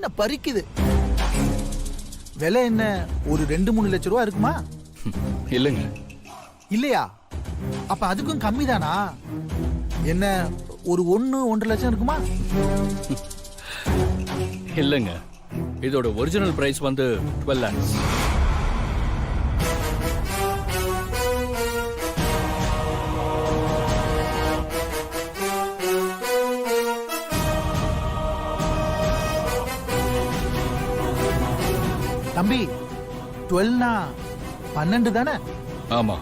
கண்ணை பறிக்குது. விலை என்ன, ஒரு 2-3 லட்சம் ரூபா இருக்குமா? இல்லைங்க. இல்லையா? அப்ப அதுக்கும் கம்மி தானா? என்ன, ஒரு 1-1.5 லட்சம் இருக்குமா? இல்லைங்க, இதோட ஒரிஜினல் பிரைஸ் வந்து 12 lakhs. தம்பி, 12னா 12 தானே? ஆமா,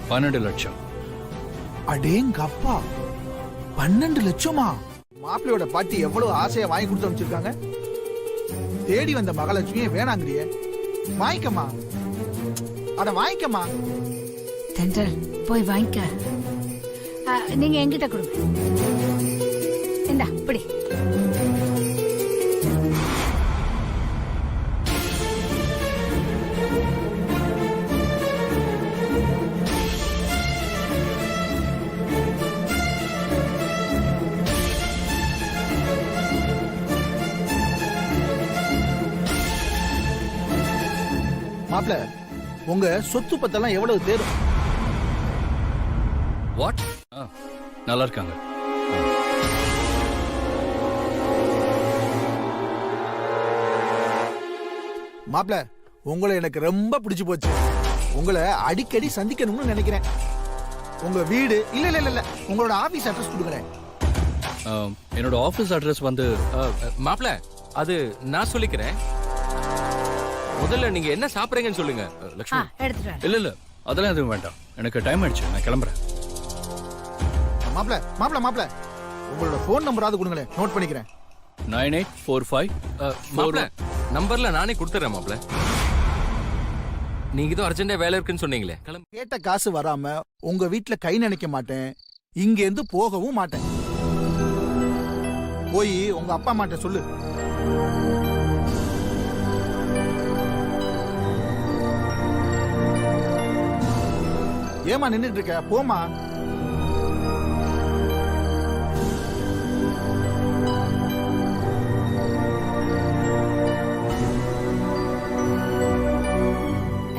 12 லட்சம். அடேங்கப்பா, 12 லட்சமா? மாப்பிள்ளையோட பாட்டி எவ்வளவு ஆசையா வாங்கி கொடுத்து அமைச்சிருக்காங்க. தேடி வந்த மகாலட்சுமியே வேணாங்கிறிய. வாங்கிக்கமா, அட வாங்கிக்கமா. தென்றல், போய் வாங்கிக்க. நீங்க என்கிட்ட கொடுங்க. இந்தா இப்படி. மாப்பிள்ள, உங்க சொத்து பத்தெல்லாம் எவ்வளவு தேரும்? வாட்? நல்லா இருக்காங்க. மாப்பிள்ள, உங்களை எனக்கு ரொம்ப பிடிச்சு போச்சு. உங்களை அடிக்கடி சந்திக்கணும்னு நினைக்கிறேன். உங்க வீடு இல்ல இல்ல இல்ல, உங்களோட ஆபீஸ் அட்ரஸ் கொடுக்குறேன். என்னோட ஆபீஸ் அட்ரஸ் வந்து மாப்பிள்ள, அது நான் சொல்லிக்கிறேன். முதல்ல நீங்க என்ன சாப்பிடுறீங்கன்னு சொல்லுங்க. லட்சுமி, இல்ல இல்ல, அதெல்லாம் எதுவும் வேண்டாம். எனக்கு டைம் ஆயிடுச்சு, நான் கிளம்புறேன். மாப்பிள்ள மாப்பிள்ள மாப்பிள்ள, உங்களோட போன் நம்பராவது கொடுங்களேன், நோட் பண்ணிக்கிறேன். 9845. மாப்பிள்ள, நம்பர்ல நானே கொடுத்துறேன். மாப்பிள்ள, நீங்க இதோ அர்ஜென்டா வேலை இருக்குன்னு சொன்னீங்களே, கிளம்பு. கேட்ட காசு வராம உங்க வீட்டுல கை நினைக்க மாட்டேன், இங்க இருந்து போகவும் மாட்டேன். போய் உங்க அப்பா அம்மாட்ட சொல்லு. ஏமா நின்னுட்டு இருக்க, போமா.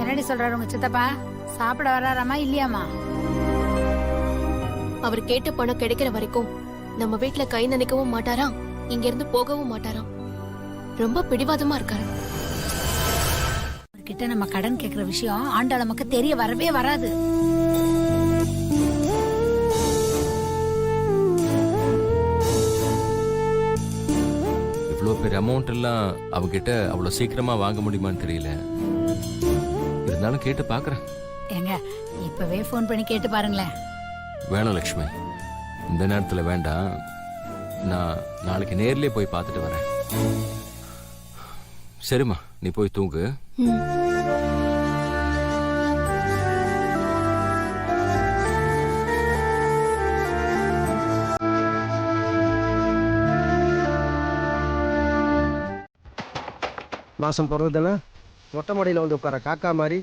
என்னடி சொல்றாரு உங்க சித்தப்பா? சாப்பிட வராராமா இல்லையாமா? அவர் கேட்ட பணம் கிடைக்கிற வரைக்கும் நம்ம வீட்டுல கை நினைக்கவும் மாட்டாராம், இங்க இருந்து போகவும் மாட்டாராம். ரொம்ப பிடிவாதமா இருக்காரு. கிட்ட நம்ம கடன் கேக்குற விஷயம் ஆண்டாளமக்கு தெரிய வரவே வராது. இவ்வளவு பெரிய அமௌண்ட் எல்லாம் அவகிட்ட அவ்வளவு சீக்கிரமா வாங்க முடியுமான்னு தெரியல. இருந்தாலும் கேட்டு பாக்குறேன். ஏங்க, இப்பவே போன் பண்ணி கேட்டு பாருங்களேன். வேணாம் லட்சுமி, இந்த நேரத்துல வேண்டாம். நான் நாளைக்கு நேர்லயே போய் பார்த்துட்டு வரேன். சரிம்மா, நீ போய் தூங்கு. மாதம் பிறகுதானே மொட்டை மாடியில் வந்து உட்கார காக்கா மாதிரி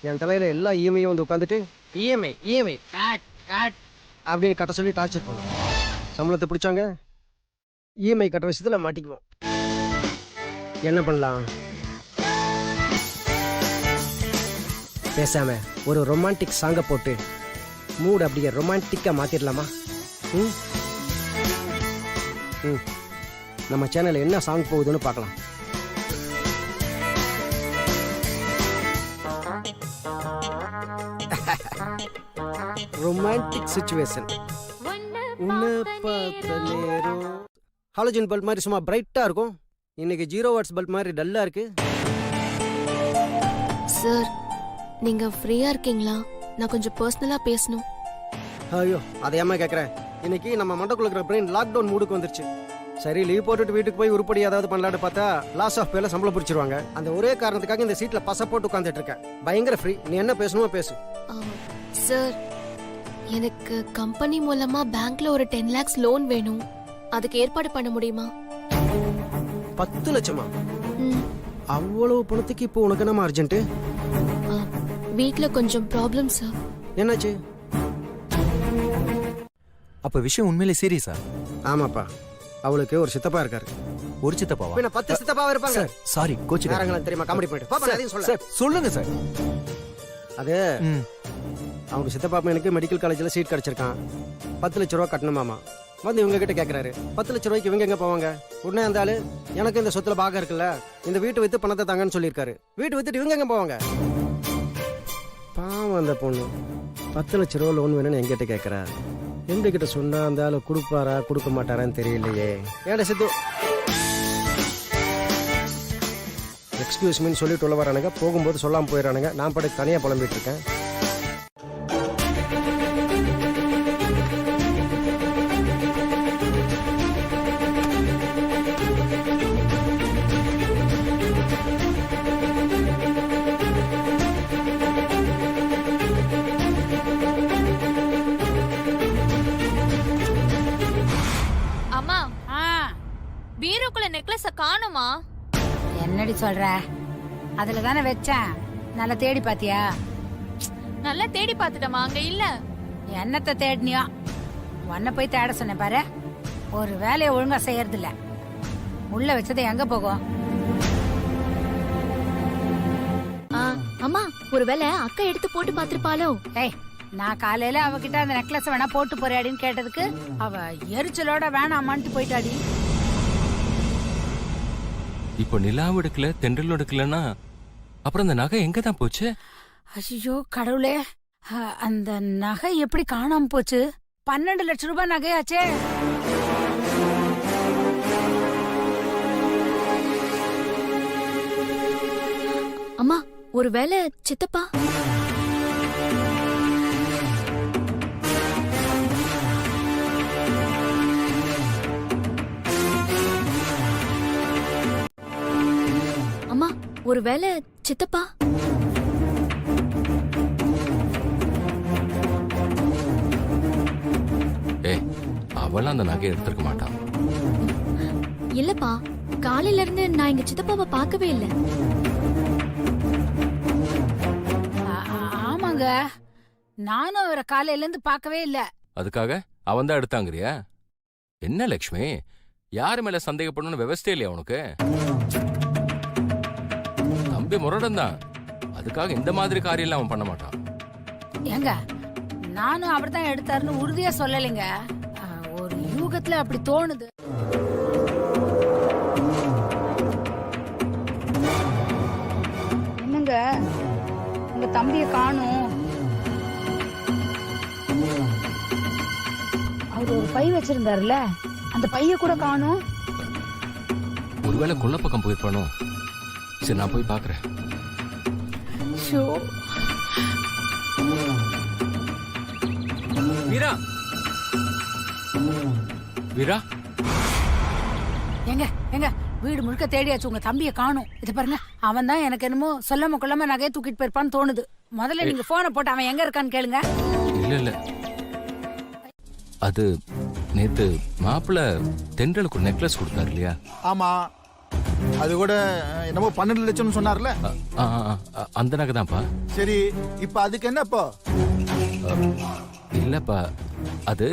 என் தலையில் எல்லா இஎம்ஐயும் வந்து உட்காந்துட்டு இஎம்ஐ இஎம்ஐ அப்படின்னு கட்ட சொல்லி டார்ச்சர் பண்ணுவோம். சம்பளத்தை பிடிச்சாங்க, இஎம்ஐ கட்ட விஷயத்தில் மாட்டிக்குவோம். என்ன பண்ணலாம்? பேசாம ஒரு ரொமான்டிக் சாங்கை போட்டு மூட் அப்படியே ரொமான்டிக்காக மாற்றிடலாமா? ம் ம் நம்ம சேனலில் என்ன சாங் போகுதுன்னு பார்க்கலாம். Romantic situation. ஹாலோஜன் பல்ப் மாதிரி சும்மா பிரைட்டா இருக்கும், இன்னைக்கு 0 வாட்ஸ் பல்ப் மாதிரி டல்லா இருக்கு. சார், நீங்க ஃப்ரீயா இருக்கீங்களா? நான் கொஞ்சம் பர்சனலா பேசணும். ஐயோ, அதை ஏமா கேட்குறேன். இன்னைக்கு நம்ம மண்டக்குள்ள இருக்கிற பிரெயின் லாக்டவுன் மூடுக்கு வந்துருச்சு. சரி, லீவ் போட்டுட்டு வீட்டுக்கு போய் உருப்படி ஏதாவது பண்ணலான்னு பார்த்தா லாஸ் ஆஃப் பேல சம்பளம் பிடிச்சிருவாங்க. அந்த ஒரே காரணத்துக்காக இந்த சீட்ல பச போட்டு உட்காந்துட்டு இருக்கேன். பயங்கர ஃப்ரீ, நீ என்ன பேசணுமோ பேசு. சார், எனக்கு கம்பெனி மூலமா பேங்க்ல ஒரு 10 lakhs லோன் வேணும். அதுக்கு ஏற்பாடு பண்ண முடியுமா? 10 லட்சமா? அவ்வளவு பணத்துக்கு இப்போ உனக்கு என்னமா அர்ஜென்ட்? வீட்ல கொஞ்சம் ப்ராப்ளம் சார். என்னாச்சு? அப்ப விஷயம் உண்மையிலே சீரியஸா? ஆமாப்பா, அவளுக்கு ஒரு சித்தப்பா இருக்காரு. ஒரு சித்தப்பாவா? பின்ன 10 சித்தப்பாவா இருப்பாங்க. Sir sorry coach. யாரங்களும் தெரியுமா காமெடி பண்ணிட்டு பாப்பா அதையும் சொல்ல. சார் சொல்லுங்க சார். அது அவங்க சித்தப்பா எனக்கு மெடிக்கல் காலேஜ்ல சீட் கிடைச்சிருக்கான். 10 லட்ச ரூபா கட்டணுமாமா. வந்து இவங்க கிட்ட கேக்குறாரு 10 லட்ச ரூபாய்க்கு இவங்க எங்க போவாங்க? உடனே அந்த ஆளு எனக்கு இந்த சொத்துல பாகம் இருக்குல்ல, இந்த வீட்டை வித்து பணத்தை தாங்கன்னு சொல்லியிருக்காரு. வீட்டை வித்துட்டு இவங்க எங்க போவாங்க? பாவம் அந்த பொண்ணு 10 லட்ச ரூபா லோன் வேணும்னு எங்கிட்ட கேட்கறா. எங்க கிட்ட சொன்னா அந்த ஆளு கொடுப்பாரா கொடுக்க மாட்டாரான்னு தெரியலையே. ஏடா சித்து எக்ஸ்கியூஸ் மீன்னு சொல்லிட்டு உள்ள வரானுங்க, போகும்போது சொல்லாம போயிடறானுங்க. நான் படம் தனியா புலம்பிட்டு இருக்கேன். அம்மா ஆ பீரோக்குள்ள நெக்லஸ காணுமா? என்னடி சொல்ற? அதுல தானே வச்சேன். நல்லா தேடி பாத்தியா? நல்லா தேடி பாத்துட்டமா, அங்க இல்ல. என்னத்த தேடினியோ? உன்னை போய் தேட சொன்னேன் பாரு. ஒரு வேலையை ஒழுங்கா செய்யறது இல்ல. உள்ள வச்சது எங்க போகும்? அம்மா ஒருவேளை அக்கா எடுத்து போட்டு பாத்திருப்பாளோ? ஏய், நான் காலையில அவகிட்ட அந்த நெக்லஸ் வேணா போட்டு போறியாடின்னு கேட்டதுக்கு அவ எரிச்சலோட வேணாமான்ட்டு போயிட்டாடி. இப்போ நிலாவும் எடுக்கல, தென்றலும் எடுக்கலன்னா அப்புறம் அந்த நகை எங்க தான் போச்சு? ஐயோ கடவுளே, அந்த நகை எப்படி காணாம போச்சு? 12 லட்சம் ரூபாய் நகையாச்சே. அம்மா ஒருவேளை சித்தப்பா? அம்மா ஒருவேளை சித்தப்பா? ஏய், அவளாம் அந்த நகையை எடுத்திருக்க மாட்டான். இல்லப்பா, காலையில இருந்து நான் எங்க சித்தப்பாவை பார்க்கவே இல்லை. ஆமாங்க, நானும் அவரை காலையில இருந்து பார்க்கவே இல்ல. அதுக்காக அவன் தான் எடுத்தாங்கறியா? என்ன லக்ஷ்மி, யாரு மேல சந்தேகப்படணும்னு விவசாய இல்லையா உனக்கு? தம்பி முரடன் தான், அதுக்காக இந்த மாதிரி காரியம் அவன் பண்ண மாட்டான். ஏங்க, நானும் அவர் தான் எடுத்தாருன்னு உறுதியா சொல்லலைங்க. ஒரு யூகத்துல அப்படி தோணுது. என்னங்க, உங்க தம்பிய காணோம். அவர் ஒரு பை வச்சிருந்தாருல, அந்த பைய கூட காணோம். ஒருவேளை கொல்ல பக்கம் போயிருப்பானோ? சரி, நான் போய் பாக்குறேன். வீரா, வீரா, எங்க எங்க வீடு முழுக்க தேடியாச்சு, உங்க தம்பிய காணோம். இத பாருங்க, அவன் தான் எனக்கு என்னமோ சொல்லாம கொள்ளாம நகையை தூக்கிட்டு போயிருப்பான்னு தோணுது. முதல்ல நீங்க போனை போட்டு அவன் எங்க இருக்கான்னு கேளுங்க. இல்ல இல்ல, அது நேத்து மாப்பிள்ள தென்றலுக்கு ஒரு நெக்லஸ் கொடுத்தாரு இல்லையா? ஆமா, அது கூட என்னமோ 12 லட்சம்னு சொன்னார்ல. அந்த நகை தான்ப்பா. சரி, இப்ப அதுக்கு என்னப்பா? இல்லப்பா, அது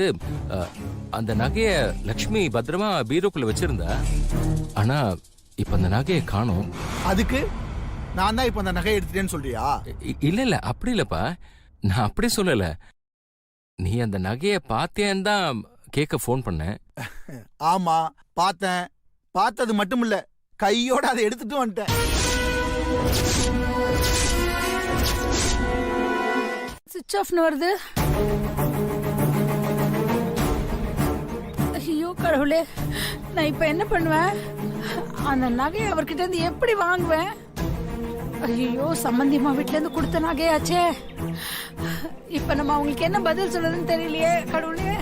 அந்த நகைய லக்ஷ்மி பத்திரமா பீரோக்குள்ள வச்சிருந்தா. ஆனா இப்ப அந்த நகையை காணோம். அதுக்கு நான் தான் இப்ப அந்த நகையை எடுத்துட்டேன்னு சொல்றியா? இல்ல இல்ல, அப்படி இல்லப்பா, நான் அப்படி சொல்லல. நீ அந்த நகைய பார்த்தேன்னு தான் கேட்க போன் பண்ணேன். ஆமா, பார்த்தேன். பார்த்தது மட்டும் இல்ல, கையோட அதை எடுத்துட்டு வந்துட்டேன். சுவிட்ச் ஆஃப்னு வருது. ஐயோ கடவுளே, நான் இப்ப என்ன பண்ணுவேன்? அந்த நகையை அவர்கிட்ட இருந்து எப்படி வாங்குவேன்? ஐயோ, சம்பந்தியமா வீட்டுல இருந்து கொடுத்த நகையாச்சே. இப்ப நம்ம அவங்களுக்கு என்ன பதில் சொல்றதுன்னு தெரியலையே கடவுளே.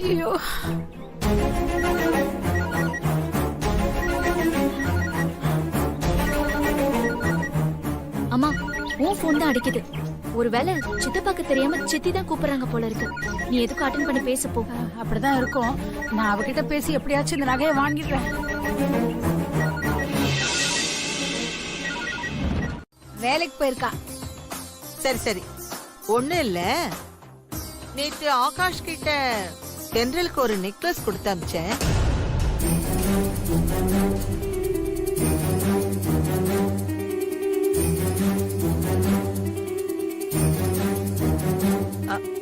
ஐயோ, அம்மா உன் போன் தான் அடிக்குது. ஒருவேளை சித்தப்பாக்கு தெரியாம சித்தி தான் கூப்பிடுறாங்க போல இருக்கு. நீ எதுக்கு அட்டென்ட் பண்ணி பேச போ. அப்படிதான் இருக்கும். நான் அவகிட்ட பேசி எப்படியாச்சும் இந்த நகையை வாங்கிடுறேன். வேலைக்கு போயிருக்கா. சரி சரி, ஒண்ணும் இல்ல. நேத்து ஆகாஷ் கிட்ட தென்றலுக்கு ஒரு நெக்லஸ் கொடுத்து அமிச்சேன்.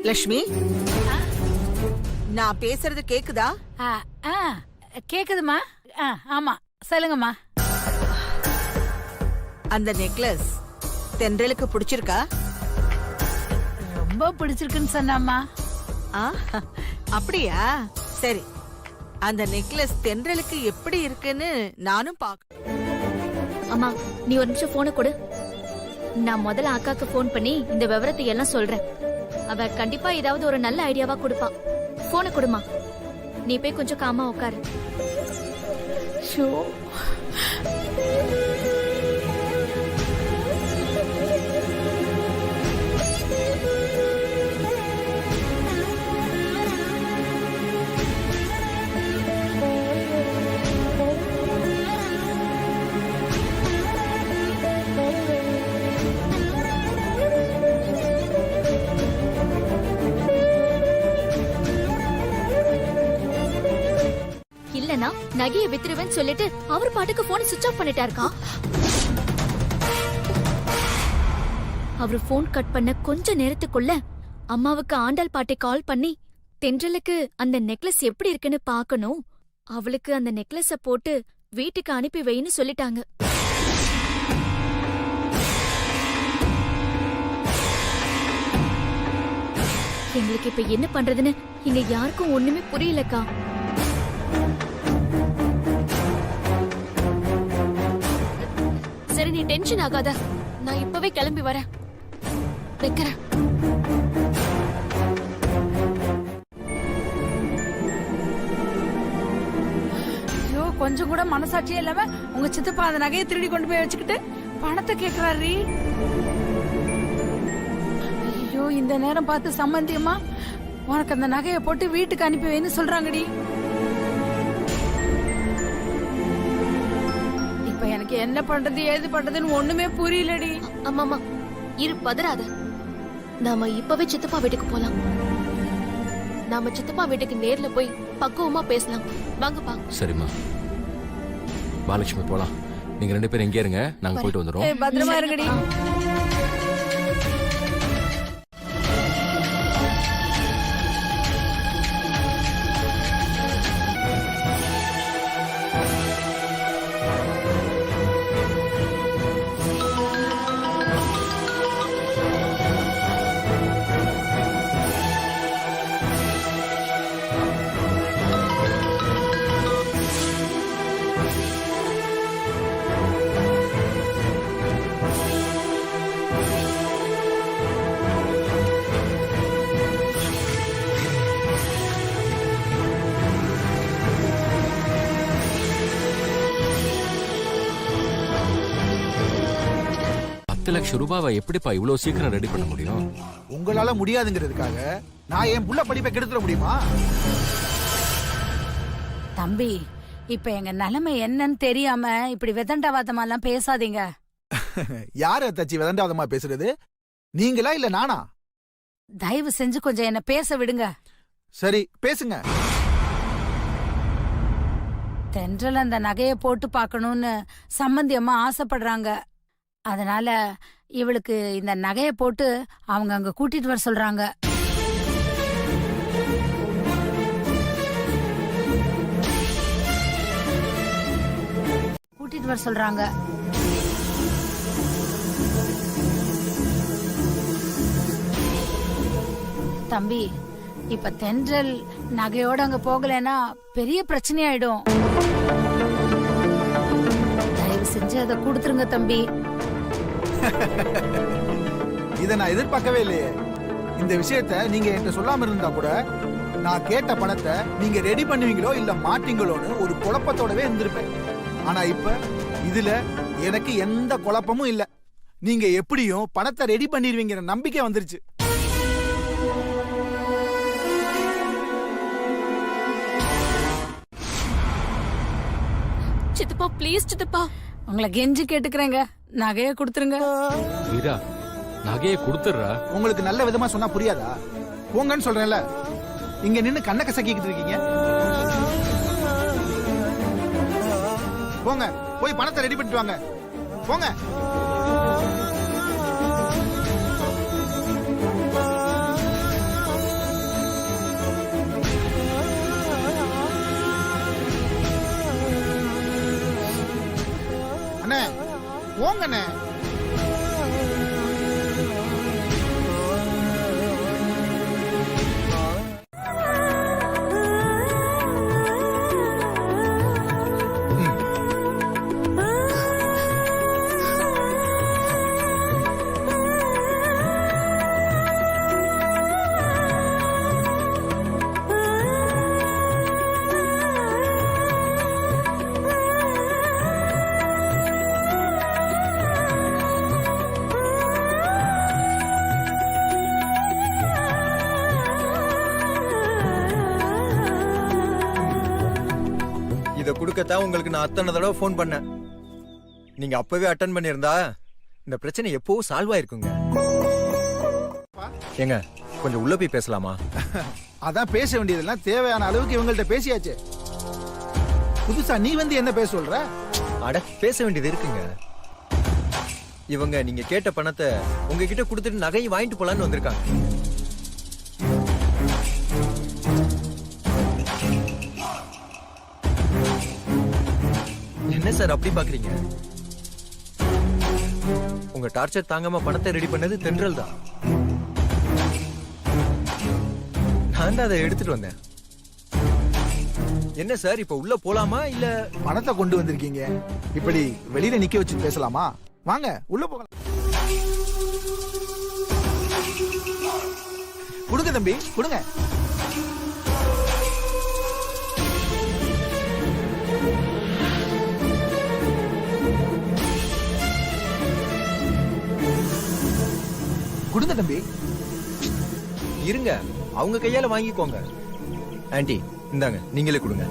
லக்ஷ்மி, நான் பேசுறது கேக்குதா? ஆ, ஆ, கேக்குதுமா? ஆமா, சொல்லுங்கம்மா. அந்த நெக்லஸ் தென்றலுக்கு பிடிச்சிருக்கா? ரொம்ப பிடிச்சிருக்குன்னு சொன்னாம்மா. ஆ, அப்படியா? சரி, அந்த நெக்லஸ் தென்றலுக்கு எப்படி இருக்குன்னு நானும் பாக்க. அம்மா, நீ ஒரு நிமிஷம் போனை கொடு. நான் முதல்ல அக்காக்கு ஃபோன் பண்ணி இந்த விவரத்தை எல்லாம் சொல்றேன். அவ கண்டிப்பா ஏதாவது ஒரு நல்ல ஐடியாவா கொடுப்பா. போனை கொடுமா. நீ போய் கொஞ்சம் காமா உட்காரு. ஷோ, இல்லனா நகையை வித்துருவேன்னு சொல்லிட்டு அவர் பாட்டுக்கு போன் சுவிட்ச் ஆஃப் பண்ணிட்டாருக்கா. அவரு போன் கட் பண்ண கொஞ்ச நேரத்துக்குள்ள அம்மாவுக்கு ஆண்டாள் பாட்டி கால் பண்ணி தென்றலுக்கு அந்த நெக்லஸ் எப்படி இருக்குன்னு பாக்கணும், அவளுக்கு அந்த நெக்லஸ போட்டு வீட்டுக்கு அனுப்பி வைன்னு சொல்லிட்டாங்க. எங்களுக்கு இப்ப என்ன பண்றதுன்னு இங்க யாருக்கும் ஒண்ணுமே புரியலக்கா. சரி, நீ டென்ஷன் ஆகாத. நான் இப்பவே கிளம்பி வரேன். வைக்கிறேன். ஐயோ, கொஞ்சம் கூட மனசாட்சியே இல்லாம உங்க சித்தப்பா அந்த நகையை திருடி கொண்டு போய் வச்சுக்கிட்டு பணத்தை கேக்குறாரு. ஐயோ, இந்த நேரம் பார்த்து சம்பந்தியம்மா உனக்கு அந்த நகையை போட்டு வீட்டுக்கு அனுப்பி வைன்னு சொல்றாங்கடி. இப்ப எனக்கு என்ன பண்றது ஏது பண்றதுன்னு ஒண்ணுமே புரியலடி. அம்மாமா, இரு, பதறாத. நாம இப்பவே சித்தப்பா வீட்டுக்கு போலாம். நாம சித்தப்பா வீட்டுக்கு நேர்ல போய் பக்குவமா பேசலாம். வாங்கப்பா. சரிம்மா, மகாலட்சுமி போலாம். நீங்க 2 பேரும் எங்கே இருங்க, நாங்க போயிட்டு வந்துடுறோம். ஏய், பத்திரமா இருங்கடி. லட்சம் ரூபாவை எப்படிப்பா இவ்வளவு சீக்கிரம் ரெடி பண்ண முடியும்? உங்களால முடியாதுங்கிறதுக்காக நான் என் புள்ள படிப்பை கெடுத்துட முடியுமா? தம்பி, இப்ப எங்க நிலைமை என்னன்னு தெரியாம இப்படி விதண்டாவாதமா எல்லாம் பேசாதீங்க. யார தச்சி விதண்டாவாதமா பேசுறது, நீங்களா இல்ல நானா? தயவு செஞ்சு கொஞ்சம் என்ன பேச விடுங்க. சரி, பேசுங்க. தென்றல் அந்த நகையை போட்டு பார்க்கணும்னு சம்பந்தி அம்மா ஆசைப்படுறாங்க. அதனால இவளுக்கு இந்த நகையை போட்டு அவங்க அங்க கூட்டிட்டு வர சொல்றாங்க. கூட்டிட்டு வர சொல்றாங்க. தம்பி, இப்ப தென்றல் நகையோட அங்க போகலன்னா பெரிய பிரச்சனையாயிடும். தயவு செஞ்சு அதை கொடுத்துருங்க தம்பி. இத நான் எதிர்பார்க்கவே இல்லையே. இந்த விஷயத்த நீங்க என்கிட்ட சொல்லாம இருந்தா கூட நான் கேட்ட பணத்தை நீங்க ரெடி பண்ணுவீங்களோ இல்ல மாட்டீங்களோன்னு ஒரு குழப்பத்தோடவே இருந்திருப்பேன். ஆனா இப்ப இதுல எனக்கு எந்த குழப்பமும் இல்ல. நீங்க எப்படியும் பணத்தை ரெடி பண்ணிடுவீங்கிற நம்பிக்கை வந்துருச்சு. சித்தப்பா, ப்ளீஸ் சித்தப்பா, உங்களை கெஞ்சி கேட்டுக்கிறேங்க, நகையை கொடுத்துருங்க. வீரா, நகையை கொடுத்துடுறா. உங்களுக்கு நல்ல விதமா சொன்னா புரியாதா? போங்கன்னு சொல்றேன்ல. இங்க நின்னு கண்ண கசக்கிட்டு இருக்கீங்க. போங்க போய் பணத்தை ரெடி பண்ணிட்டு வாங்க போங்க. அண்ணே போங்க அண்ணே. இதை கொடுக்கத்தான் உங்களுக்கு நான் அத்தனை தடவை ஃபோன் பண்ணேன். நீங்க அப்பவே அட்டன் பண்ணியிருந்தா இந்த பிரச்சனை எப்போ சால்வ் ஆயிருக்குங்க. ஏங்க கொஞ்சம் உள்ள போய் பேசலாமா? அதான் பேச வேண்டியதெல்லாம் தேவையான அளவுக்கு இவங்கள்ட்ட பேசியாச்சு. புதுசா நீ வந்து என்ன பேச சொல்ற? அட பேச வேண்டியது இருக்குங்க. இவங்க நீங்க கேட்ட பணத்தை உங்ககிட்ட கொடுத்துட்டு நகையை வாங்கிட்டு போலான்னு வந்திருக்காங்க. என்ன சார் அப்படி பாக்குறீங்க? உங்க டார்ச்சர் தாங்காம பணத்தை ரெடி பண்ணது தென்றல் தான். நான் தான் அதை எடுத்துட்டு வந்தேன். என்ன சார் இப்ப உள்ள போலாமா இல்ல? பணத்தை கொண்டு வந்திருக்கீங்க, இப்படி வெளியில நிக்க வச்சு பேசலாமா? வாங்க உள்ள போகலாம். கொடுங்க தம்பி கொடுங்க. கொடுங்க தம்பி. இருங்க அவங்க கையால வாங்கிக்கோங்க. ஆன்ட்டி இந்தாங்க நீங்களே கொடுங்க.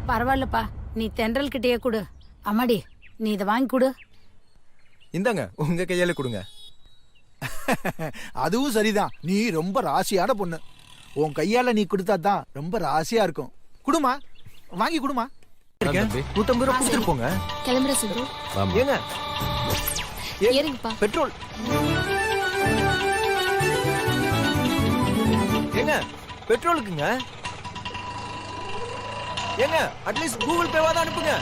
பரவாயில்லப்பா, நீ தென்றல் கிட்டயே கொடு. அம்மாடி நீ இதை வாங்கி கொடு. இந்தாங்க உங்க கையால கொடுங்க. அதுவும் சரிதான், நீ ரொம்ப ராசியான பொண்ணு. உன் கையால நீ கொடுத்தா தான் ரொம்ப ராசியா இருக்கும். குடுமா, வாங்கி குடுமா. 150 ரூபா கொடுத்துட்டு போங்க. கிளம்புற சிந்து. ஏங்க ஏறுங்கப்பா. பெட்ரோல் ஏங்க பெட்ரோலுக்குங்க. ஏங்க அட்லீஸ்ட் கூகுள் பேவா தான் அனுப்புங்க.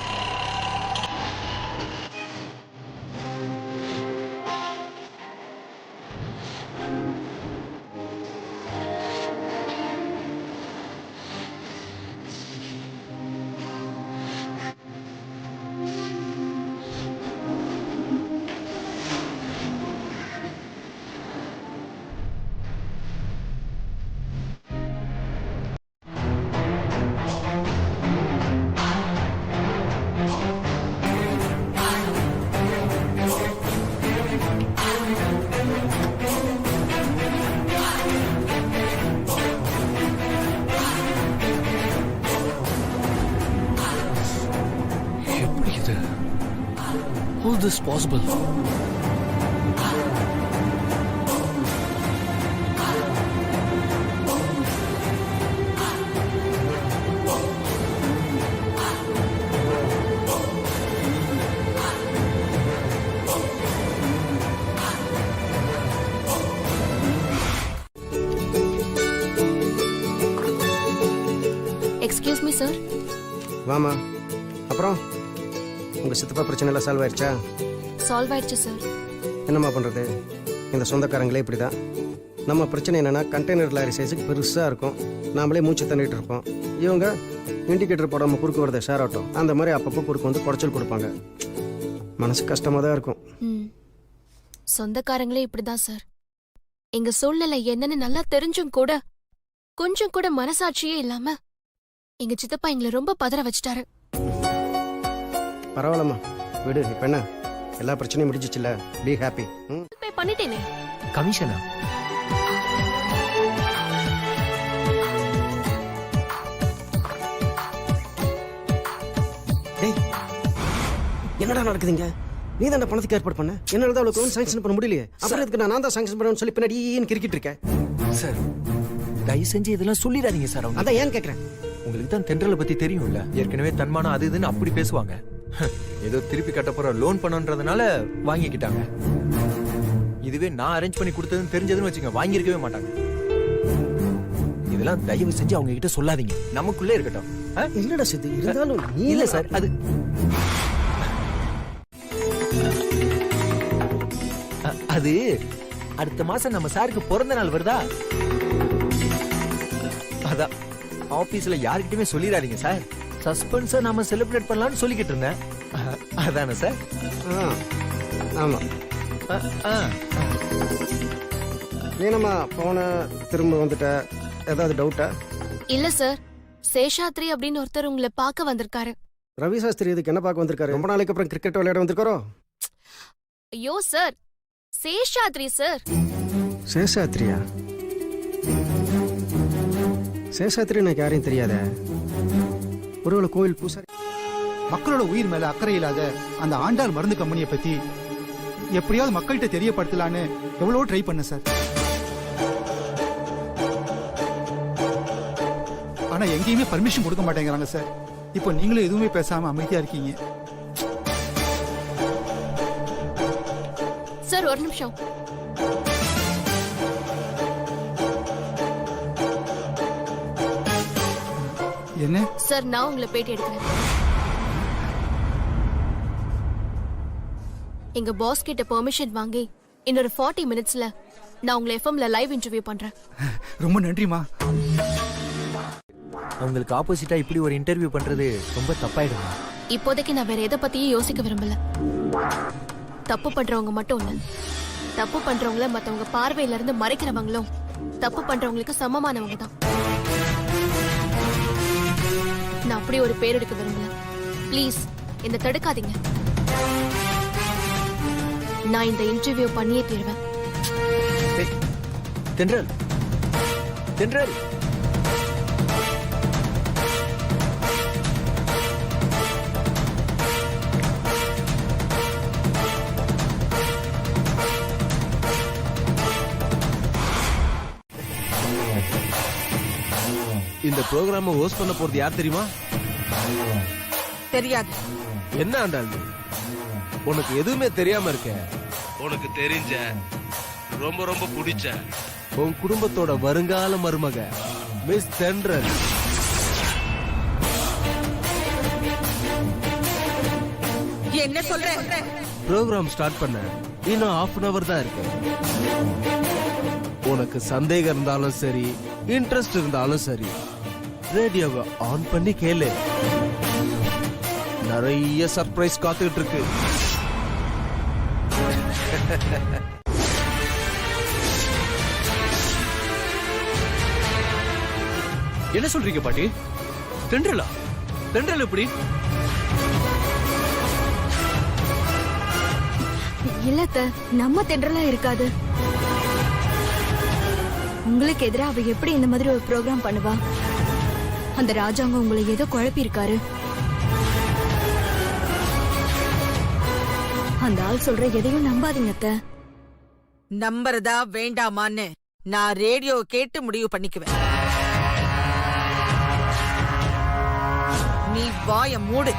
எப்படி இது? How is this possible? Excuse me sir. வாமா. அப்புறம் உங்க சித்தப்பா பிரச்சனை எல்லாம் சால்வ் ஆயிடுச்சா? சால்வ் ஆயிடுச்சு சார். என்னம்மா பண்றது, இந்த சொந்தக்காரங்களே இப்படிதான். நம்ம பிரச்சனை என்னன்னா கண்டெய்னர் லாரி சைஸுக்கு பெருசா இருக்கும், நாமளே மூச்சு தண்ணிட்டு இருப்போம். இவங்க இண்டிகேட்டர் போடாம குறுக்கு வரத ஷேர் ஆட்டோம் அந்த மாதிரி அப்பப்போ குறுக்கு வந்து குடைச்சல் கொடுப்பாங்க. மனசு கஷ்டமா தான் இருக்கும். சொந்தக்காரங்களே இப்படிதான் சார். எங்க சூழ்நிலை என்னன்னு நல்லா தெரிஞ்சும் கூட கொஞ்சம் கூட மனசாட்சியே இல்லாம எங்க சித்தப்பா எங்களை ரொம்ப பதற வச்சிட்டாரு. பரவாயில்லம்மா விடு. இப்ப என்ன எல்லா பிரச்சனையும் முடிஞ்சிச்சுல, பி ஹாப்பி. பே பண்ணிட்டேனே. கமிஷனா? டேய் என்னடா நடக்குதுங்க? நீ தான் பணத்துக்கு ஏற்பாடு பண்ண, என்னால தான் அவளுக்கு சாங்ஷன் பண்ண முடியலையே. அப்புறம் இதுக்கு நான் தான் சாங்ஷன் பண்ணணும்னு சொல்லி பின்னாடி கிரிக்கிட்டு இருக்கேன். சார் தயவு செஞ்சு இதெல்லாம் சொல்லிடாதீங்க சார். அதான் ஏன் கேட்கறேன், உங்களுக்கு தான் தென்றலை பத்தி தெரியும்ல, ஏற்கனவே தன்மானம் அது இதுன்னு அப்படி பேசுவாங்க. ஏதோ திருப்பி கட்ட போற லோன் பண்ணன்றதுனால வாங்கிக்கிட்டாங்க. இதுவே நான் அரேஞ்ச் பண்ணி கொடுத்ததுன்னு தெரிஞ்சதுன்னு வச்சுங்க, வாங்கியிருக்கவே மாட்டாங்க. இதெல்லாம் தயவு செஞ்சு அவங்க கிட்ட சொல்லாதீங்க, நமக்குள்ளே இருக்கட்டும். இல்லடா சித்தி, இருந்தாலும் நீ இல்ல சார், அது அது அடுத்த மாசம் நம்ம சாருக்கு பிறந்த நாள் வருதா, அதான் ஆபீஸ்ல யார்கிட்டயுமே சொல்லிடாதீங்க சார். சஸ்பென்ஸா நாம செலிப்ரேட் பண்ணலாம்னு சொல்லிக்கிட்டு இருந்தேன். அதானே சார்? ஆமா. நீ நம்ம போன திரும்ப வந்துட்ட, ஏதாவது டவுட்டா? இல்ல சார், சேஷாத்ரி அப்படின்னு ஒருத்தர் உங்களை பார்க்க வந்திருக்காரு. ரவி சாஸ்திரி இதுக்கு என்ன பார்க்க வந்திருக்காரு? ரொம்ப நாளைக்கு அப்புறம் கிரிக்கெட் விளையாட வந்திருக்காரோ? ஐயோ சார், சேஷாத்ரி சார். சேஷாத்ரியா? சேஷாத்ரி எனக்கு யாரையும் தெரியாத. ஒருவேளை கோயில் பூசாரி. மக்களோட உயிர் மேல அக்கறை இல்லாத அந்த ஆண்டாள் மருந்து கம்பெனியை பத்தி எப்படியாவது மக்கள்கிட்ட தெரியப்படுத்தலான்னு எவ்வளவோ ட்ரை பண்ண சார். ஆனா எங்கேயுமே பர்மிஷன் கொடுக்க மாட்டேங்கிறாங்க சார். இப்போ நீங்களும் எதுவுமே பேசாம அமைதியா இருக்கீங்க. சார் ஒரு நிமிஷம். என்ன சார், நான் உங்களை பேட்டி எடுக்கிறேன். எங்க பாஸ் கிட்ட பெர்மிஷன் வாங்கி இன்னொரு 40 மினிட்ஸ்ல நான் உங்களை எஃப்எம்ல லைவ் இன்டர்வியூ பண்றேன். ரொம்ப நன்றிமா. அவங்களுக்கு ஆப்போசிட்டா இப்படி ஒரு இன்டர்வியூ பண்றது ரொம்ப தப்பாயிடும். இப்போதைக்கு நான் வேற எதை பத்தியும் யோசிக்க விரும்பல. தப்பு பண்றவங்க மட்டும் இல்ல, தப்பு பண்றவங்கள மத்தவங்க பார்வையில இருந்து மறைக்கிறவங்களும் தப்பு பண்றவங்களுக்கு சமமானவங்க தான். நான் அப்படி ஒரு பேர் எடுக்க விரும்பல. ப்ளீஸ் என்ன தடுக்காதீங்க. நான் இந்த இன்டர்வியூ பண்ணியே தீர்வேன். தென்றல், தென்றல். இந்த ப்ரோக்ராம ஹோஸ்ட் பண்ண போறது யார் தெரியுமா? தெரியாது. என்ன ஆண்டாள், உனக்கு எதுவுமே தெரியாம இருக்க? உனக்கு தெரிஞ்ச ரொம்ப ரொம்ப பிடிச்ச உன் குடும்பத்தோட வருங்கால மருமக மிஸ் தென்றல். என்ன சொல்ற? ப்ரோக்ராம் ஸ்டார்ட் பண்ண இன்னும் 1/2 hour தான் இருக்கு. உனக்கு சந்தேகம் இருந்தாலும் சரி, இன்ட்ரெஸ்ட் இருந்தாலும் சரி, ரேடியோவை ஆன் பண்ணி கேளு. நிறைய சர்ப்ரைஸ் காத்துக்கிட்டு இருக்கு. என்ன சொல்றீங்க பாட்டி? தென்றலா? தென்றல் எப்படி? இல்லத்த, நம்ம தென்றலா இருக்காது. உங்களுக்கு எதிராக அவ எப்படி இந்த மாதிரி ஒரு ப்ரோக்ராம் பண்ணுவா? அந்த ராஜாங்க உங்களை ஏதோ குழப்பி இருக்காரு. அந்த ஆள் சொல்ற எதையும் நம்பாதீங்க அத்தை. நம்புறதா வேண்டாமான்னு நான் ரேடியோ கேட்டு முடிவு பண்ணிக்குவேன். நீ வாய மூடு.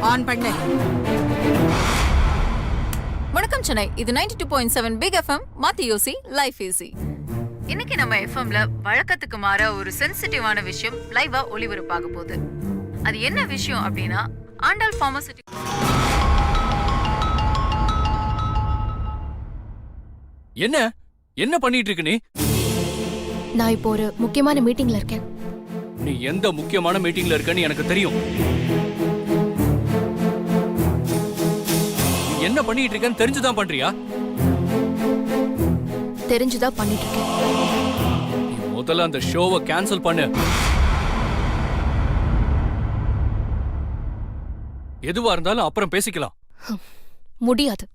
ஆன் பண்ணு. வணக்கம் சென்னை, இது 92.7 பிக் எஃப்எம். மாத்தி யோசி, லைஃப் ஈஸி. இன்னைக்கு நம்ம எஃப்எம்ல வழக்கத்துக்கு மாற ஒரு சென்சிட்டிவான விஷயம் லைவா ஒளிபரப்பாக போகுது. அது என்ன விஷயம் அப்படின்னா, ஆண்டாள் பார்மசிட்டி. என்ன என்ன பண்ணிட்டு இருக்க நீ? நான் இப்போ ஒரு முக்கியமான மீட்டிங்ல இருக்கேன். நீ எந்த முக்கியமான மீட்டிங்ல இருக்கன்னு எனக்கு தெரியும். என்ன பண்ணிட்டு இருக்கன்னு தெரிஞ்சுதான் பண்றியா? தெரிஞ்சுதான் பண்ணிட்டு இருக்கேன். நீ முதல்ல அந்த ஷோவை கேன்சல் பண்ணு. எதுவா இருந்தாலும் அப்புறம் பேசிக்கலாம். முடியாது.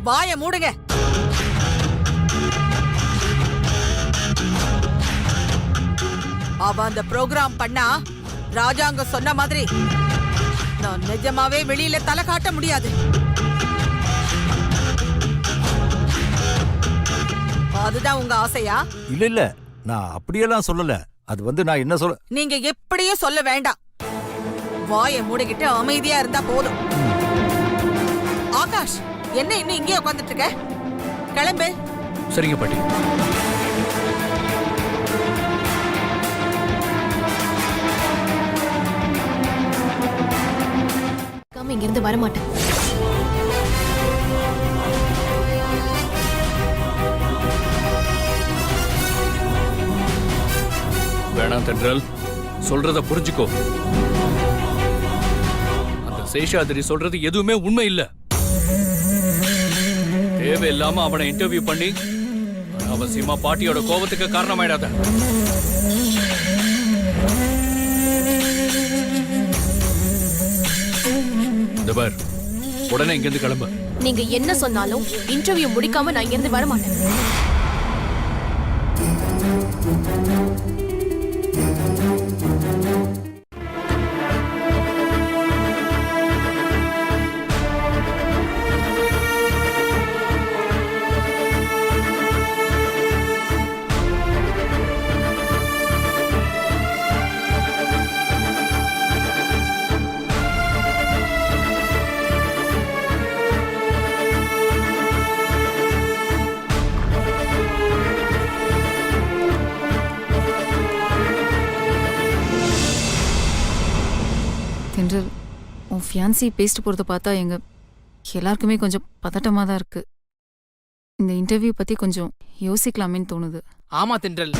வாய மூடுங்க. அவ அந்த ப்ரோக்ராம் பண்ணா ராஜாங்க சொன்ன மாதிரி நான் நிஜமாவே வெளியில தலை காட்ட முடியாது. அதுதான் உங்க ஆசையா? இல்ல இல்ல, நான் அப்படியெல்லாம் சொல்லல. அது வந்து நான் என்ன சொல்ல, நீங்க எப்படியும் சொல்ல வேண்டாம். வாயை மூடிக்கிட்டு அமைதியா இருந்தா போதும். ஆகாஷ், என்ன இன்னும் இங்கே உட்கார்ந்துட்டு இருக்க? கிளம்பு. சரிங்க பாட்டி. இங்க இருந்து வரமாட்டேன். வேணாம் தென்றல், சொல்றத புரிஞ்சுக்கோ. அந்த சேஷாதிரி சொல்றது எதுவுமே உண்மை இல்ல. தேவையில்லாம அவனை இன்டர்வியூ பண்ணி அவசியமா பாட்டியோட கோபத்துக்கு காரணமாயிடாத. இந்த பார், உடனே இங்கிருந்து கிளம்பு. நீங்க என்ன சொன்னாலும் இன்டர்வியூ முடிக்காம நான் இங்க இருந்து வரமாட்டேன். தென்றல், உன் ஃபியான்சி பேசிட்டு போகிறத பார்த்தா எல்லாருக்குமே கொஞ்சம் பதட்டமாக தான் இருக்கு. இந்த இன்டர்வியூ பற்றி கொஞ்சம் யோசிக்கலாமேன்னு தோணுது. ஆமா தென்றல்,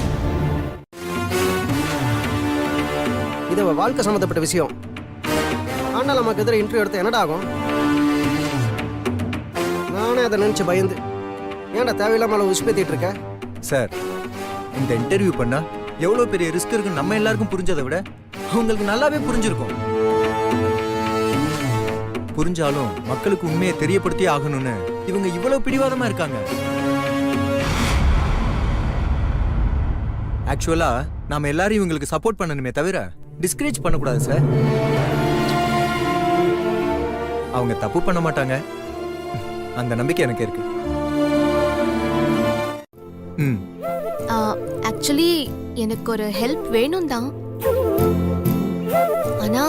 இது அவ வாழ்க்கை சம்மந்தப்பட்ட விஷயம். ஆனால் நமக்கு எதிர இன்டர்வியூ எடுத்து என்னடா ஆகும்? நானே அதை நினைச்சு பயந்து ஏன்டா தேவையில்லாம உஷ்பேத்திட்டு இருக்க? சார், இந்த இன்டர்வியூ பண்ணா எவ்வளவு பெரிய ரிஸ்க் இருக்குன்னு நம்ம எல்லாருக்கும் புரிஞ்சதை விட அவங்களுக்கு நல்லாவே புரிஞ்சிருக்கும். புரிஞ்சாலும் மக்களுக்கு உண்மையை தெரியப்படுத்தி ஆகணும்னு இவங்க இவ்வளவு பிடிவாதமா இருக்காங்க. ஆக்சுவலா நாம எல்லாரும் இவங்களுக்கு சப்போர்ட் பண்ணணுமே தவிர டிஸ்கரேஜ் பண்ணக்கூடாது சார். அவங்க தப்பு பண்ண மாட்டாங்க, அந்த நம்பிக்கை எனக்கு இருக்கு. ஆக்சுவலி எனக்கு ஒரு ஹெல்ப் வேணும் தான். ஆனா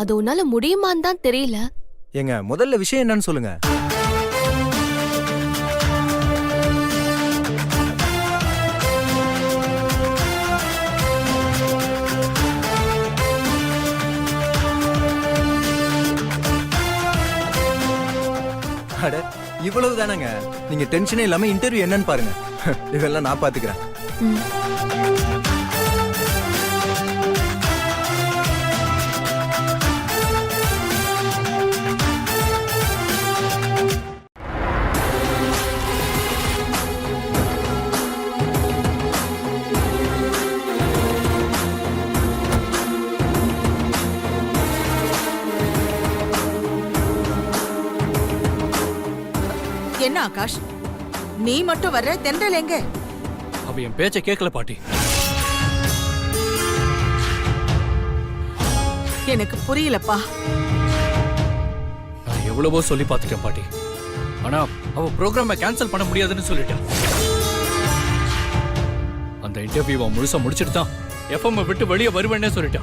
அது உன்னால முடியுமான்னு தான் தெரியல. ஏங்க, முதல்ல விஷயம் என்னன்னு சொல்லுங்க. அட, இவ்வளவு தானங்க. நீங்க டென்ஷனே இல்லாம இன்டர்வியூ என்னன்னு பாருங்க. இதெல்லாம் நான் பாத்துக்கிறேன். என்ன ஆகாஷ், நீ மட்டும் வர்ற? தென்றல் எங்க? அவ என் பேச்ச கேட்கல பாட்டி. எனக்கு புரியலப்பா. நான் எவ்வளவோ சொல்லி பார்த்துட்டேன் பாட்டி. ஆனா அவ ப்ரோக்ராமை கேன்சல் பண்ண முடியாதுன்னு சொல்லிட்டா. அந்த இன்டர்வியூவை முழுசா முடிச்சிட்டு தான் எஃப்எம் விட்டு வெளியே வருவேன்னே சொல்லிட்டா.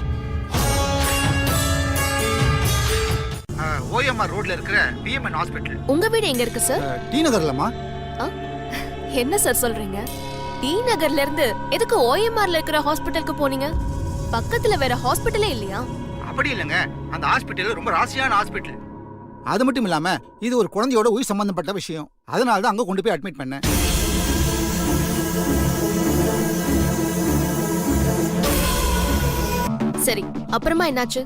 ஓஎம்ஆர் ரோட்ல இருக்கிற பிஎம்என் ஹாஸ்பிடல். உங்க வீடு எங்க இருக்கு சார்? டி நகர்லமா? என்ன சார் சொல்றீங்க? டி நகர்ல இருந்து எதுக்கு ஓஎம்ஆர்ல இருக்கிற ஹாஸ்பிடலுக்கு போனீங்க? பக்கத்துல வேற ஹாஸ்பிடலே இல்லையா? அப்படி இல்லைங்க, அந்த ஹாஸ்பிட்டல் ரொம்ப ராசியான ஹாஸ்பிட்டல். அது மட்டும் இல்லாம இது ஒரு குழந்தையோட உயிர் சம்பந்தப்பட்ட விஷயம். அதனால தான் அங்க கொண்டு போய் அட்மிட் பண்ணேன். சரி, அப்புறமா என்னாச்சு?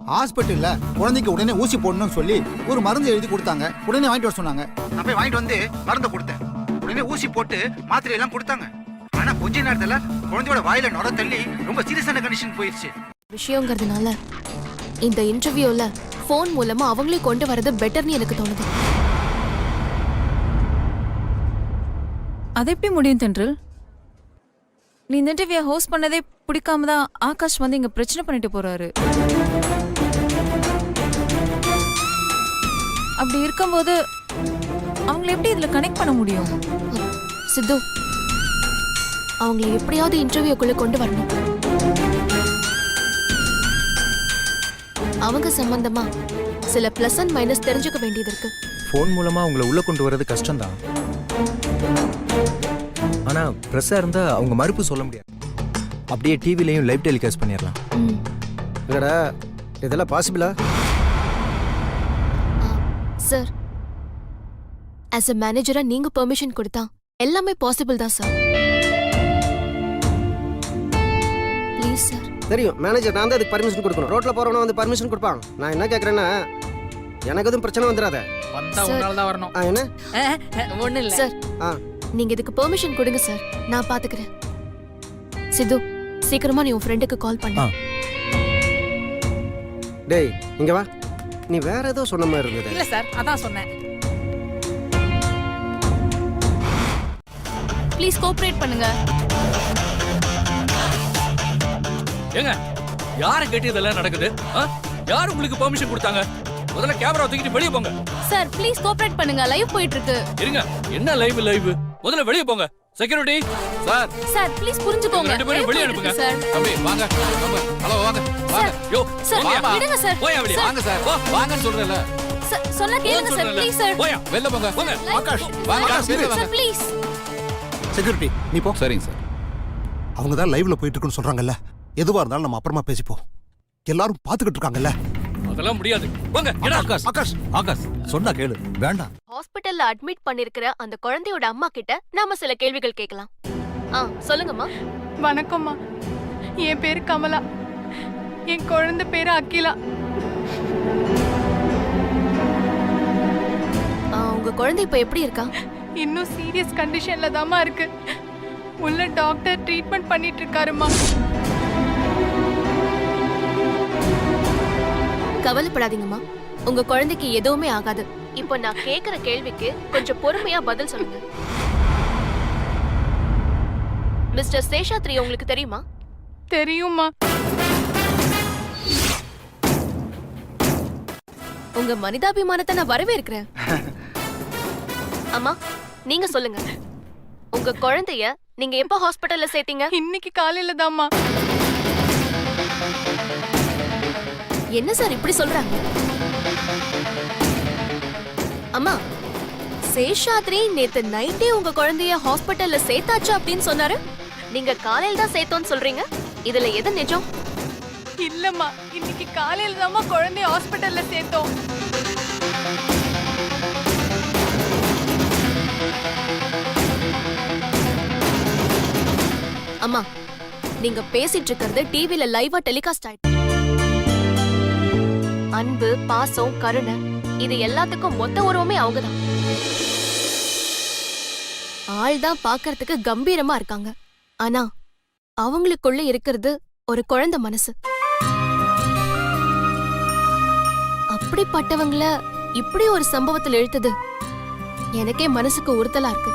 ஹாஸ்பிட்டல்ல குழந்தைக்கு உடனே ஊசி போடணும்னு சொல்லி ஒரு மருந்து எழுதி கொடுத்தாங்க. உடனே வாங்கிட்டு வர சொன்னாங்க. நான் போய் வாங்கிட்டு வந்து மருந்தை கொடுத்தேன். உடனே ஊசி போட்டு மாத்திரை எல்லாம் கொடுத்தாங்க. ஆனா கொஞ்ச நேரத்துல குழந்தையோட வாயில நுர தள்ளி ரொம்ப சீரியஸான கண்டிஷன் போயிருச்சு. விஷயங்கிறதுனால இந்த இன்டர்வியூல ஃபோன் மூலமா அவங்களே கொண்டு வரது பெட்டர்னு எனக்கு தோணுது. அது எப்படி முடியும் தென்றல்? நீ இந்த இன்டர்வியூ ஹோஸ்ட் பண்ணதே பிடிக்காம தான் ஆகாஷ் வந்து இங்க பிரச்சனை பண்ணிட்டு போறாரு. அப்படி இருக்கும்போது அவங்களை எப்படி இதுல கனெக்ட் பண்ண முடியும்? சித்து, அவங்களை எப்படியாவது இன்டர்வியூக்குள்ள கொண்டு வரணும். அவங்க சம்பந்தமா சில பிளஸ் அண்ட் மைனஸ் தெரிஞ்சுக்க வேண்டியது இருக்கு. ஃபோன் மூலமா உங்களை உள்ள கொண்டு வர்றது கஷ்டம்தான். ஆனா ப்ரெஸ்ஸா இருந்தா அவங்க மறுப்பு சொல்ல முடியாது. அப்படியே டிவிலையும் லைவ் டெலிகாஸ்ட் பண்ணிடலாம். இல்லடா, இதெல்லாம் பாசிபிளா? சார், ஆஸ் அ மேனேஜரா நீங்க பெர்மிஷன் கொடுத்தா எல்லாமே பாசிபிள் தான் சார். Please sir. தெரியும், மேனேஜர் நான் தான் அதுக்கு பர்மிஷன் கொடுக்கணும். ரோட்ல போறவன வந்து பர்மிஷன் கொடுப்பான். நான் என்ன கேக்குறேன்னா, எனக்கு எதுவும் பிரச்சனை வந்துடாத. வந்தா உன்னால தான் வரணும். என்ன ஒண்ணு இல்ல சார், நீங்க இதுக்கு பெர்மிஷன் கொடுங்க சார், நான் பாத்துக்கிறேன். சித்து, சீக்கிரமா நீ உன் ஃப்ரெண்டுக்கு கால் பண்ணு. டேய் இங்க வா. நீ வேற ஏதோ சொன்ன மாதிரி இருந்தது. இல்ல சார், அதான் சொன்னேன். ப்ளீஸ் கோஆபரேட் பண்ணுங்க. ஏங்க யார கேட்டு இதெல்லாம் நடக்குது? யார் உங்களுக்கு பெர்மிஷன் கொடுத்தாங்க? முதல்ல கேமரா தூக்கிட்டு வெளிய போங்க. சார் ப்ளீஸ் கோஆபரேட் பண்ணுங்க, லைவ் போயிட்டு இருக்கு. இருங்க, என்ன லைவ்? முதல்ல வெளிய போங்க. Security sir. சார் ப்ளீஸ் புரிஞ்சுக்கோங்க. ரெண்டு பேரும் வெளிய அனுப்புங்க. சார் தம்பி வாங்க. ஹலோ வாங்க. வாங்க. யோ சார் விடுங்க சார். போயா வெளிய. வாங்க சார். வாங்கன்னு சொல்றேன்ல. சார் சொன்னா கேளுங்க சார், ப்ளீஸ் சார். போயா வெளில போங்க. போங்க. ஆகாஷ் வாங்க. வெளில வாங்க. Sir please. செக்யூரிட்டி நீ போ. சரிங்க சார். அவங்க தான் லைவ்ல போயிட்டு இருக்குன்னு சொல்றாங்கல்ல, எதுவா இருந்தாலும் நம்ம அப்புறமா பேசிப்போம். எல்லாரும் பாத்துக்கிட்டு இருக்காங்கல்ல. அதெல்லாம் முடியாது. போங்க. ஆகாஷ் ஆகாஷ் ஆகாஷ் சொன்னா கேளு. வேண்டாம். ஹாஸ்பிடல்ல அட்மிட் பண்ணிருக்கிற அந்த குழந்தையோட அம்மா கிட்ட நாம சில கேள்விகள் கேட்கலாம். சொல்லுங்கம்மா. வணக்கம்மா, என் பேரு கமலா, என் குழந்தை பேரு அகிலா. உங்க குழந்தை இப்ப எப்படி இருக்கா? இன்னும் சீரியஸ் கண்டிஷன்ல தாமா இருக்கு. உள்ள டாக்டர் ட்ரீட்மெண்ட் பண்ணிட்டு இருக்காருமா. கவலைப்படாதீங்கம்மா, உங்க குழந்தைக்கு எதுவுமே ஆகாது. இப்போ நான் கேக்குற கேள்விக்கு கொஞ்சம் பொறுமையா பதில் சொல்லுங்க. மிஸ்டர் சேஷாத்ரி உங்களுக்கு தெரியுமா? தெரியுமா? உங்க மனிதாபிமானத்தை நான் வரவேற்கிறேன். அம்மா நீங்க சொல்லுங்க, உங்க குழந்தைய நீங்க எப்ப ஹாஸ்பிடல்ல சேர்த்தீங்க? இன்னைக்கு காலையில தாம்மா. என்ன சார் இப்படி சொல்றாங்க? அம்மா, சேஷாத்ரி நேத்து நைட்டே உங்க குழந்தைய ஹாஸ்பிடல்ல சேர்த்தாச்சு அப்படின்னு சொன்னாரு. நீங்க காலையில தான் சேர்த்தோன்னு சொல்றீங்க. இதுல எது நிஜம்? இல்லம்மா, இன்னைக்கு காலையில தாம்மா குழந்தைய ஹாஸ்பிடல்ல சேர்த்தோம். அம்மா, நீங்க பேசிட்டு இருக்கிறது டிவில லைவா டெலிகாஸ்ட் ஆயிட்டு. அன்பு, பாசம், கருணை இது எல்லாத்துக்கும் மொத்த உருவமே அவங்கதான். ஆள் தான் பாக்குறதுக்கு கம்பீரமா இருக்காங்க, ஆனா அவங்களுக்குள்ள இருக்கிறது ஒரு குழந்தை மனசு. அப்படிப்பட்டவங்கள இப்படி ஒரு சம்பவத்தில் இழுத்தது எனக்கே மனசுக்கு உறுத்தலா இருக்கு.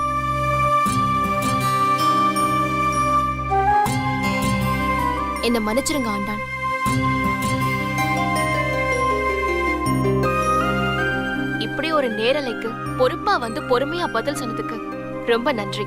என்ன மன்னிச்சிருங்க ஆண்டான். இப்படி ஒரு நேரலைக்கு பொறுப்பா வந்து பொறுமையா பதில் சொன்னதுக்கு ரொம்ப நன்றி.